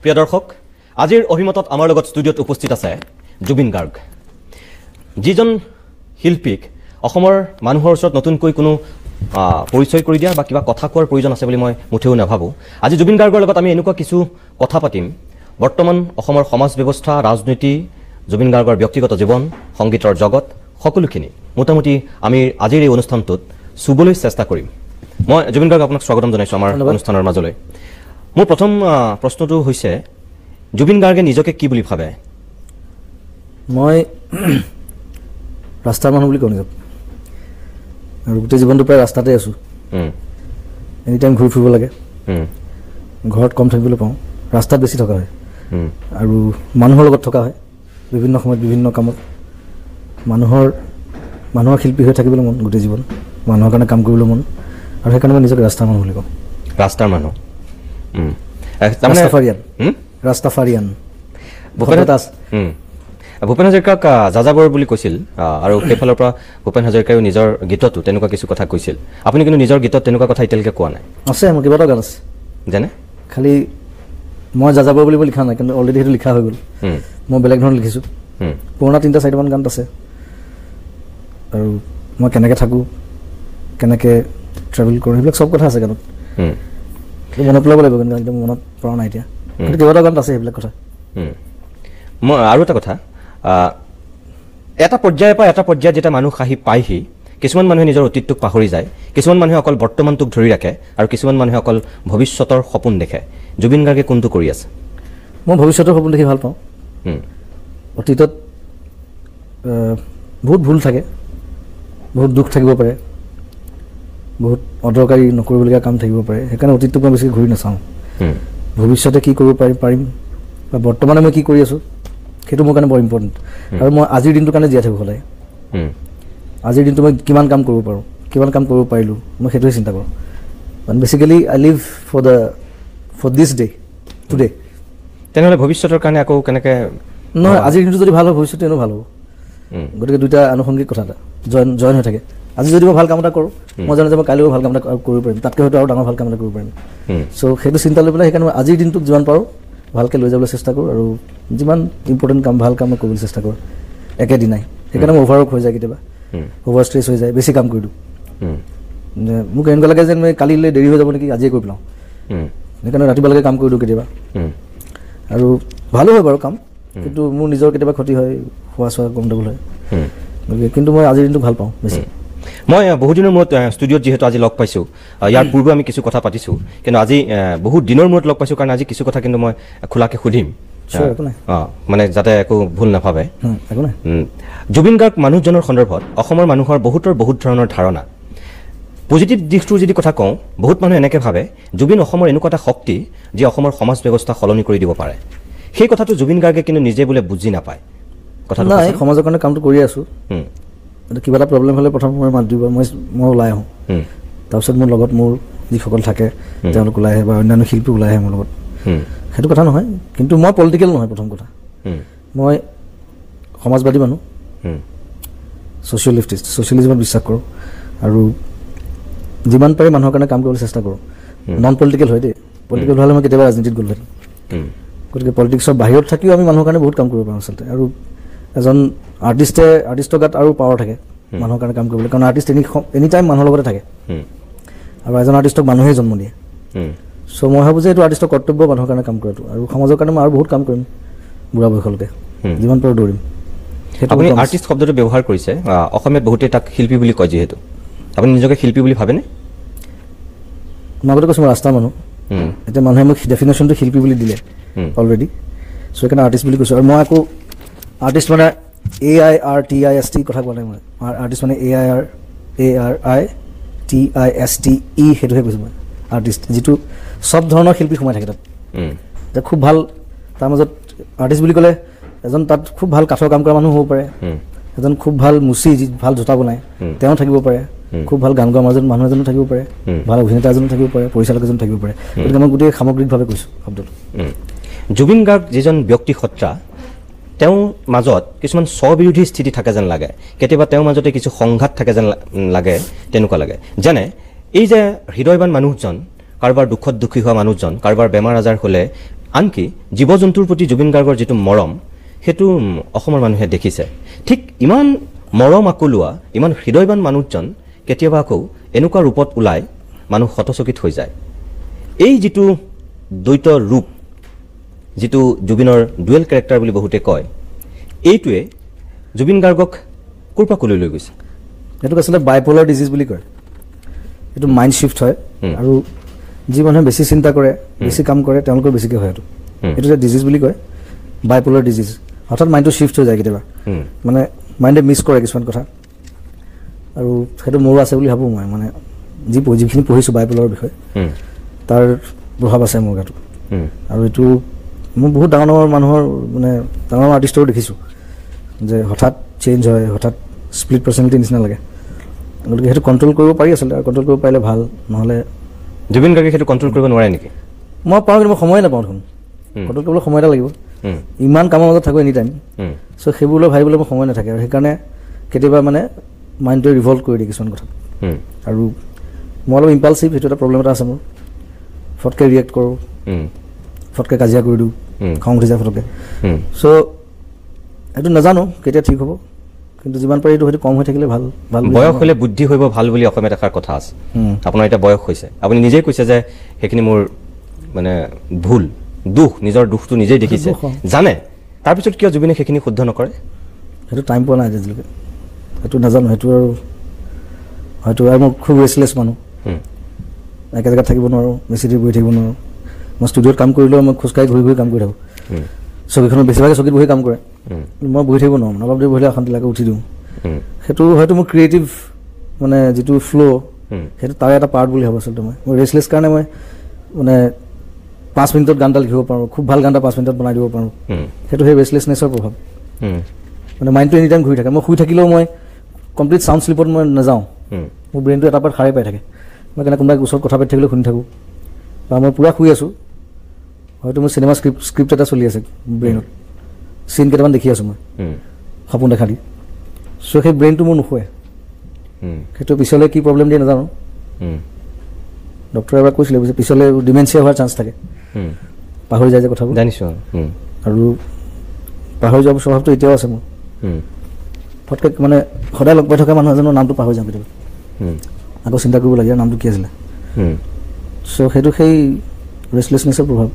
প্ৰিয় দৰ্শক আজিৰ অভিমতত আমাৰ লগত ষ্টুডিঅ'ত উপস্থিত আছে জুবিন গাৰ্গ যিজন শিল্পীক অসমৰ মানুহৰ ওচৰত নতুনকৈ কোনো পৰিচয় কৰি দিয়া বা কিবা কথা কোৱাৰ প্ৰয়োজন আছে বুলি মই মুঠেও নাভাবো আজি জুবিন গাৰ্গৰ লগত আমি এনেকুৱা কিছু কথা পাতিম বৰ্তমান অসমৰ সমাজ ব্যৱস্থা ৰাজনীতি জুবিন গাৰ্গৰ ব্যক্তিগত জীৱন সংগীতৰ জগত সকলোখিনি মোটামুটি আমি আজিৰ এই অনুষ্ঠানটোত চুবলৈ চেষ্টা কৰিম মই জুবিন গাৰ্গ আপোনাক স্বাগতম জনাইছো আমাৰ অনুষ্ঠানৰ মাজলৈ মোৰ প্ৰথম প্ৰশ্নটো হৈছে জুবিন গাৰ্গে নিজকে কি বুলি ভাবে মই ৰাস্তাৰ মানুহ বুলি কওঁ নিজক আৰু গোটেই জীৱনটো প্ৰায় ৰাস্তাতে আছো এনি টাইম ঘূৰি ফুৰিব লাগে ঘৰত কম থাকিবলৈ পাওঁ ৰাস্তাত বেছি থকা হয় আৰু মানুহৰ লগত থকা হয় বিভিন্ন সময়ত বিভিন্ন কামত মানুহৰ শিল্পী হৈ থাকিবলৈ মন গোটেই জীৱন মানুহৰ কাৰণে কাম কৰিবলৈ মন আৰু সেইকাৰণে মই নিজকে ৰাস্তাৰ মানুহ বুলি কওঁ ৰাস্তাৰ মানুহ ৰাস্তাফাৰিয়ান ভূপেন হাজৰিকাক যাযাবৰ বুলি কৈছিল আৰু সেইফালৰ পৰা ভূপেন হাজৰিকায়ো নিজৰ গীততো তেনেকুৱা কিছু কথা কৈছিল আপুনি কিন্তু নিজৰ গীতত তেনেকুৱা কথা এতিয়ালৈকে কোৱা নাই আছে মোৰ কেইবাটাও গান আছে যেনে খালি মই যাযাবৰ বুলি লিখা নাই কিন্তু অলৰেডি সেইটো লিখা হৈ গ'ল মই বেলেগ ধৰণে লিখিছোঁ পুৰণা 3-4মান গান আছে আৰু মই কেনেকৈ থাকোঁ কেনেকৈ ট্ৰেভেল কৰোঁ সেইবিলাক চব কথা আছে গানত মনত পেলাব লাগিব কিন্তু একদম মনত পৰা নাই এতিয়া কিন্তু কেইবাটাও গানত আছে সেইবিলাক কথা মই আৰু এটা কথা এটা পৰ্যায়ৰ পৰা এটা পৰ্যায়ত যেতিয়া মানুহ আহি পায়হি কিছুমান মানুহে নিজৰ অতীতটোক পাহৰি যায় কিছুমান মানুহে অকল বৰ্তমানটোক ধৰি ৰাখে আৰু কিছুমান মানুহে অকল ভৱিষ্যতৰ সপোন দেখে জুবিন গাৰ্গে কোনটো কৰি আছে মই ভৱিষ্যতৰ সপোন দেখি ভাল পাওঁ অতীতত বহুত ভুল থাকে বহুত দুখ থাকিব পাৰে বহুত অদৰকাৰী নকৰিবলগীয়া কাম থাকিব পাৰে সেইকাৰণে অতীতটোক মই বেছিকৈ ঘূৰি নাচাওঁ ভৱিষ্যতে কি কৰিব পাৰিম বা বৰ্তমানে মই কি কৰি আছোঁ সেইটো মোৰ কাৰণে বৰ ইম্পৰ্টেণ্ট আৰু মই আজিৰ দিনটোৰ কাৰণে জীয়াই থাকোঁ সদায় আজিৰ দিনটো মই কিমান কাম কৰিব পাৰোঁ কিমান কাম কৰিব পাৰিলোঁ মই সেইটোৱে চিন্তা কৰোঁ মানে basically I live for this day today তেনেহ'লে ভৱিষ্যতৰ কাৰণে আকৌ কেনেকৈ নহয় আজিৰ দিনটো যদি ভাল হয় ভৱিষ্যতে এনেও ভাল হ'ব গতিকে দুটা আনুষংগিক কথা এটা জইন হৈ থাকে আজি যদি মই ভাল কাম এটা কৰোঁ মই জানো যে মই কাইলৈও ভাল কাম এটা কৰিব পাৰিম তাতকৈ হয়তো আৰু ডাঙৰ ভাল কাম এটা কৰিব পাৰিম চ' সেইটো চিন্তা লৈ পেলাই সেইকাৰণে মই আজিৰ দিনটোক যিমান পাৰোঁ ভালকৈ লৈ যাবলৈ চেষ্টা কৰোঁ আৰু যিমান ইম্পৰ্টেণ্ট কাম ভাল কাম মই কৰিবলৈ চেষ্টা কৰোঁ একেদিনাই সেইকাৰণে মই অভাৰৱৰ্ক হৈ যায় কেতিয়াবা অভাৰ ষ্ট্ৰেছ হৈ যায় বেছি কাম কৰি দিওঁ মোক এনেকুৱা লাগে যেন মই কালিলৈ দেৰি হৈ যাব নেকি আজিয়ে কৰি পেলাওঁ সেইকাৰণে ৰাতিপুৱালৈকে কাম কৰি দিওঁ কেতিয়াবা আৰু ভালো হয় বাৰু কাম কিন্তু মোৰ নিজৰ কেতিয়াবা ক্ষতি হয় খোৱা চোৱা গণ্ডগোল হয় গতিকে কিন্তু মই আজিৰ দিনটো ভাল পাওঁ বেছি মই বহুত দিনৰ মূৰত ষ্টুডিঅ'ত যিহেতু আজি লগ পাইছোঁ ইয়াৰ পূৰ্বে আমি কিছু কথা পাতিছোঁ কিন্তু আজি বহুত দিনৰ মূৰত লগ পাইছোঁ কাৰণে আজি কিছু কথা কিন্তু মই খোলাকৈ সুধিম মানে যাতে একো ভুল নাভাবে জুবিন গাৰ্গ মানুহজনৰ সন্দৰ্ভত অসমৰ মানুহৰ বহুত ধৰণৰ ধাৰণা পজিটিভ দিশটোৰ যদি কথা কওঁ বহুত মানুহে এনেকৈ ভাবে জুবিন অসমৰ এনেকুৱা এটা শক্তি যি অসমৰ সমাজ ব্যৱস্থা সলনি কৰি দিব পাৰে সেই কথাটো জুবিন গাৰ্গে কিন্তু নিজে বোলে বুজি নাপায় কথাটো নাই সমাজৰ কাৰণে কামটো কৰি আছোঁ কিবা এটা প্ৰব্লেম হ'লে প্ৰথম মই মাত দিব মই ওলাই আহোঁ তাৰপিছত মোৰ লগত মোৰ যিসকল থাকে তেওঁলোক ওলাই আহে বা অন্যান্য শিল্পী ওলাই আহে মোৰ লগত সেইটো কথা নহয় কিন্তু মই পলিটিকেল নহয় প্ৰথম কথা মই সমাজবাদী মানুহ ছ'চিয়েলিজমত বিশ্বাস কৰোঁ আৰু যিমান পাৰি মানুহৰ কাৰণে কাম কৰিবলৈ চেষ্টা কৰোঁ নন পলিটিকেল হয় দেই পলিটিকেল হ'লে মই কেতিয়াবা ৰাজনীতিত গ'লোহেঁতেন গতিকে পলিটিক্সৰ বাহিৰত থাকিও আমি মানুহৰ কাৰণে বহুত কাম কৰিব পাৰোঁ আচলতে আৰু এজন আৰ্টিষ্টৰ গাত আৰু পাৱাৰ থাকে মানুহৰ কাৰণে কাম কৰিবলৈ কাৰণ আৰ্টিষ্ট এনি টাইম মানুহৰ লগতে থাকে আৰু এজন আৰ্টিষ্টক মানুহেই জন্ম দিয়ে চ' মই ভাবোঁ যে এইটো আৰ্টিষ্টৰ কৰ্তব্য মানুহৰ কাৰণে কাম কৰাটো আৰু সমাজৰ কাৰণে মই আৰু বহুত কাম কৰিম বুঢ়া বয়সলৈকে যিমান পাৰোঁ দৌৰিম আপুনি আৰ্টিষ্ট শব্দটো ব্যৱহাৰ কৰিছে অসমীয়াত বহুতে তাক শিল্পী বুলি কয় যিহেতু আপুনি নিজকে শিল্পী বুলি ভাবেনে মই আগতে কৈছোঁ মই ৰাস্তাৰ মানুহ এতিয়া মানুহে মোক ডেফিনেশ্যনটো শিল্পী বুলি দিলে অলৰেডি চ' সেইকাৰণে আৰ্টিষ্ট বুলি কৈছোঁ আৰু মই আকৌ আৰ্টিষ্ট মানে AIRTIST কথা কোৱা নাই মই আৰ্টিষ্ট মানে AIRTISTE সেইটোহে কৈছোঁ মই আৰ্টিষ্ট যিটো চব ধৰণৰ শিল্পী সোমাই থাকে তাত এতিয়া খুব ভাল তাৰ মাজত আৰ্টিষ্ট বুলি ক'লে এজন তাত খুব ভাল কাঠৰ কাম কৰা মানুহ হ'ব পাৰে এজন খুব ভাল মুচি যি ভাল জোতা বনায় তেওঁ থাকিব পাৰে খুব ভাল গান গোৱা মানুহ এজনো থাকিব পাৰে ভাল অভিনেতা এজনো থাকিব পাৰে পৰিচালক এজনো থাকিব পাৰে গতিকে মই গোটেই সামগ্ৰিকভাৱে কৈছোঁ শব্দটো জুবিন গাৰ্গ যিজন ব্যক্তি সত্ৰা তেওঁৰ মাজত কিছুমান স্ববিৰোধী স্থিতি থাকে যেন লাগে কেতিয়াবা তেওঁৰ মাজতে কিছু সংঘাত থাকে যেন লাগে তেনেকুৱা লাগে যেনে এই যে হৃদয়বান মানুহজন কাৰোবাৰ দুখত দুখী হোৱা মানুহজন কাৰোবাৰ বেমাৰ আজাৰ হ'লে আনকি জীৱ জন্তুৰ প্ৰতি জুবিন গাৰ্গৰ যিটো মৰম সেইটো অসমৰ মানুহে দেখিছে ঠিক ইমান মৰম আকলোৱা ইমান হৃদয়বান মানুহজন কেতিয়াবা আকৌ এনেকুৱা ৰূপত ওলাই মানুহ হতচকিত হৈ যায় এই যিটো দ্বৈত ৰূপ যিটো জুবিনৰ ডুৱেল কেৰেক্টাৰ বুলি বহুতে কয় এইটোৱে জুবিন গাৰ্গক কোৰপা কলৈ লৈ গৈছে এইটো আচলতে বাইপলাৰ ডিজিজ বুলি কয় এইটো মাইণ্ড শিফ্ট হয় আৰু যি মানুহে বেছি চিন্তা কৰে বেছি কাম কৰে তেওঁলোকৰ বেছিকৈ হয় এইটো যে ডিজিজ বুলি কয় বাইপলাৰ ডিজিজ হঠাৎ মাইণ্ডটো শিফ্ট হৈ যায় কেতিয়াবা মানে মাইণ্ডে মিছ কৰে কিছুমান কথা আৰু সেইটো মোৰো আছে বুলি ভাবোঁ মই মানে যিখিনি পঢ়িছোঁ বাইপলাৰৰ বিষয়ে তাৰ প্ৰভাৱ আছে মোৰ গাটো আৰু এইটো মই বহুত ডাঙৰ ডাঙৰ মানুহৰ মানে ডাঙৰ আৰ্টিষ্টৰো দেখিছোঁ যে হঠাৎ চেঞ্জ হয় হঠাৎ স্প্লিট পাৰ্চনেলিটি নিচিনা লাগে গতিকে সেইটো কণ্ট্ৰল কৰিব পাৰি আচলতে আৰু কণ্ট্ৰল কৰিব পাৰিলে ভাল নহ'লে জুবিন গাৰ্গে সেইটো কণ্ট্ৰল কৰিব নোৱাৰে নেকি মই পাওঁ কিন্তু মই সময় নাপাওঁ দেখোন কণ্ট্ৰল কৰিবলৈ সময় এটা লাগিব ইমান কামৰ মাজত থাকোঁ এনি টাইম চ' সেইবোৰলৈ ভাবিবলৈ মোৰ সময় নাথাকে আৰু সেইকাৰণে কেতিয়াবা মানে মাইণ্ডটোৱে ৰিভল্ভ কৰি দিয়ে কিছুমান কথাত আৰু মই অলপ ইম্পালচিভ সেইটো এটা প্ৰব্লেম এটা আছে মোৰ ফটকৈ ৰিয়েক্ট কৰোঁ ফটকৈ কাজিয়া কৰি দিওঁ খং উঠি যায় ফটকৈ চ' এইটো নাজানো কেতিয়া ঠিক হ'ব কিন্তু যিমান পাৰি এইটো হয়তো কম হৈ থাকিলে ভাল ভাল বয়স হ'লে বুদ্ধি হ'ব ভাল বুলি অসমীয়াত এষাৰ কথা আছে আপোনাৰ এতিয়া বয়স হৈছে আপুনি নিজেই কৈছে যে সেইখিনি মোৰ মানে ভুল দুখ নিজৰ দুখটো নিজেই দেখিছে জানে তাৰপিছত কিয় জুবিনে সেইখিনি শুদ্ধ নকৰে সেইটো টাইম পোৱা নাই আজিলৈকে সেইটো নাজানো সেইটো আৰু হয়তো আৰু মই খুব ৰেষ্টলেছ মানুহ একে জেগাত থাকিব নোৱাৰোঁ বেছি দেৰি বহি থাকিব নোৱাৰোঁ মই ষ্টুডিঅ'ত কাম কৰিলেও মই খোজকাঢ়ি ঘূৰি ঘূৰি কাম কৰি থাকোঁ ছবিখনত বেছিভাগে চকীত বহি কাম কৰে মই বহি থাকিব নোৱাৰোঁ অলপ দেৰি বহিলে অশান্তি লাগে উঠি দিওঁ সেইটো হয়তো মোৰ ক্ৰিয়েটিভ মানে যিটো ফ্ল' সেইটো তাৰে এটা পাৰ্ট বুলি ভাবোঁ আচলতে মই ৰেষ্টলেছ কাৰণে মই মানে 5 মিনিটত গান এটা লিখিব পাৰোঁ খুব ভাল গান এটা 5 মিনিটত বনাই দিব পাৰোঁ সেইটো সেই ৰেষ্টলেছনেছৰ প্ৰভাৱ মানে মাইণ্ডটো এনি টাইম ঘূৰি থাকে মই শুই থাকিলেও মই কমপ্লিট চাউণ্ড শ্লিপত মই নাযাওঁ মোৰ ব্ৰেইনটো এটা পাৰ্ট সাৰে পাই থাকে মই কেনে কোনোবাই ওচৰত কথা পাতি থাকিলেও শুনি থাকোঁ বা মই পূৰা শুই আছোঁ হয়তো মোৰ চিনেমা স্ক্ৰিপ্ট এটা চলি আছে ব্ৰেইনত চিন কেইটামান দেখি আছোঁ মই সপোন দেখা দি চ' সেই ব্ৰেইনটো মোৰ নুশুৱে সেইটো পিছলৈ কি প্ৰব্লেম দিয়ে নাজানো ডক্টৰে এবাৰ কৈছিলে যে পিছলৈ ডিমেনচিয়া হোৱাৰ চান্স থাকে পাহৰি যায় যে কথাবোৰ জানিছোঁ আৰু পাহৰি যোৱাৰ স্বভাৱটো এতিয়াও আছে মোৰ ফটকৈ মানে সদায় লগ পাই থকা মানুহ এজনৰ নামটো পাহৰি যাওঁ কেতিয়াবা আকৌ চিন্তা কৰিব লাগে নামটো কি আছিলে চ' সেইটো সেই ৰেষ্টলেছনেছৰ প্ৰভাৱ